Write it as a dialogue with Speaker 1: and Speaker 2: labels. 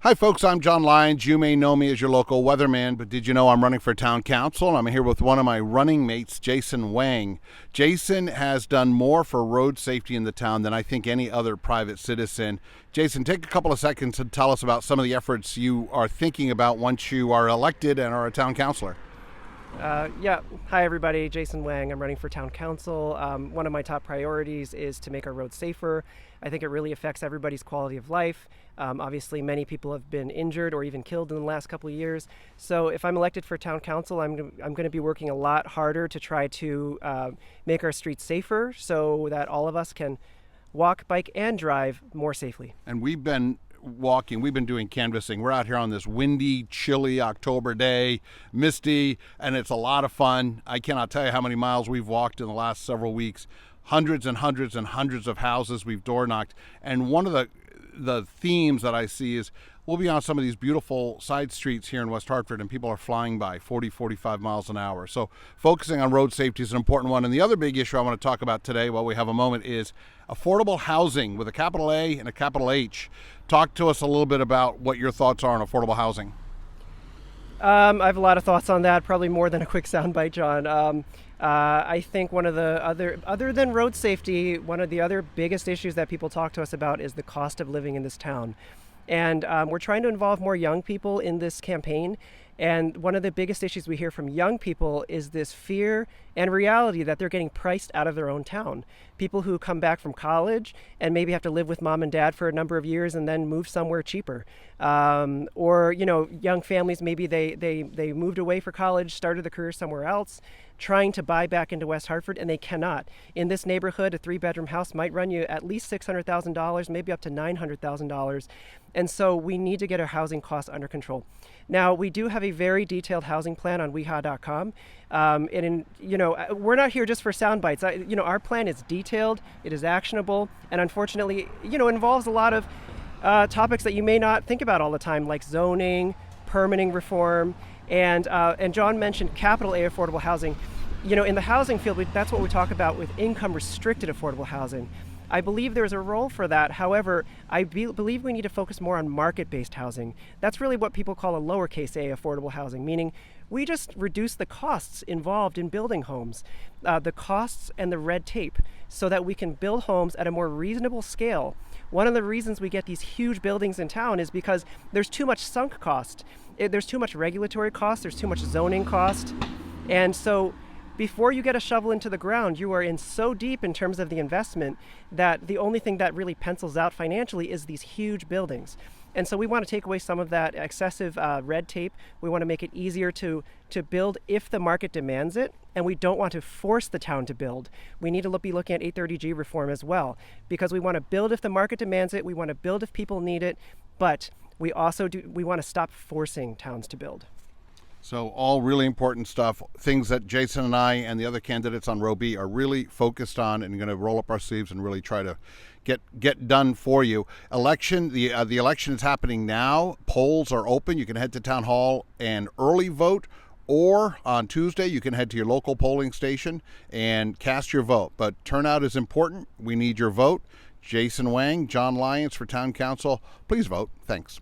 Speaker 1: Hi folks, I'm John Lyons. You may know me as your local weatherman, but did you know I'm running for town council? I'm here with one of my running mates, Jason Wang. Jason has done more for road safety in the town than I think any other private citizen. Jason, take a couple of seconds to tell us about some of the efforts you are thinking about once you are elected and are a town councilor.
Speaker 2: Hi everybody, Jason Wang. I'm running for town council. One of my top priorities is to make our roads safer. I think it really affects everybody's quality of life. Obviously, many people have been injured or even killed in the last couple of years. So if I'm elected for town council, I'm going to be working a lot harder to try to make our streets safer so that all of us can walk, bike, and drive more safely.
Speaker 1: And we've been doing canvassing. We're out here on this windy, chilly October day, misty, and it's a lot of fun. I cannot tell you how many miles we've walked in the last several weeks. Hundreds and hundreds and hundreds of houses we've door knocked. And one of the themes that I see is we'll be on some of these beautiful side streets here in West Hartford and people are flying by 40, 45 miles an hour. So focusing on road safety is an important one. And the other big issue I want to talk about today while we have a moment is affordable housing with a capital A and a capital H. Talk to us a little bit about what your thoughts are on affordable housing.
Speaker 2: I have a lot of thoughts on that, probably more than a quick soundbite, John. I think one of the other than road safety, one of the other biggest issues that people talk to us about is the cost of living in this town. And we're trying to involve more young people in this campaign. And one of the biggest issues we hear from young people is this fear and reality that they're getting priced out of their own town. People who come back from college and maybe have to live with mom and dad for a number of years and then move somewhere cheaper. Or, young families, maybe they moved away for college, started a career somewhere else, trying to buy back into West Hartford, and they cannot. In this neighborhood, a 3-bedroom house might run you at least $600,000, maybe up to $900,000. And so we need to get our housing costs under control. Now, we do have a very detailed housing plan on weha.com. We're not here just for sound bites. Our plan is detailed, it is actionable, and unfortunately, involves a lot of topics that you may not think about all the time, like zoning, permitting reform, and John mentioned capital A affordable housing. In the housing field, that's what we talk about with income restricted affordable housing. I believe there's a role for that. However, I believe we need to focus more on market-based housing. That's really what people call a lowercase a affordable housing, meaning we just reduce the costs involved in building homes, the costs and the red tape, so that we can build homes at a more reasonable scale. One of the reasons we get these huge buildings in town is because there's too much sunk cost. There's too much regulatory cost, there's too much zoning cost. And so before you get a shovel into the ground, you are in so deep in terms of the investment that the only thing that really pencils out financially is these huge buildings. And so we want to take away some of that excessive red tape. We want to make it easier to build if the market demands it, and we don't want to force the town to build. We need to be looking at 830G reform as well, because we want to build if the market demands it, we want to build if people need it, but we want to stop forcing towns to build.
Speaker 1: So all really important stuff, things that Jason and I and the other candidates on Row B are really focused on and going to roll up our sleeves and really try to get done for you. The election is happening now. Polls are open. You can head to Town Hall and early vote, or on Tuesday you can head to your local polling station and cast your vote. But turnout is important. We need your vote. Jason Wang, John Lyons for Town Council. Please vote. Thanks.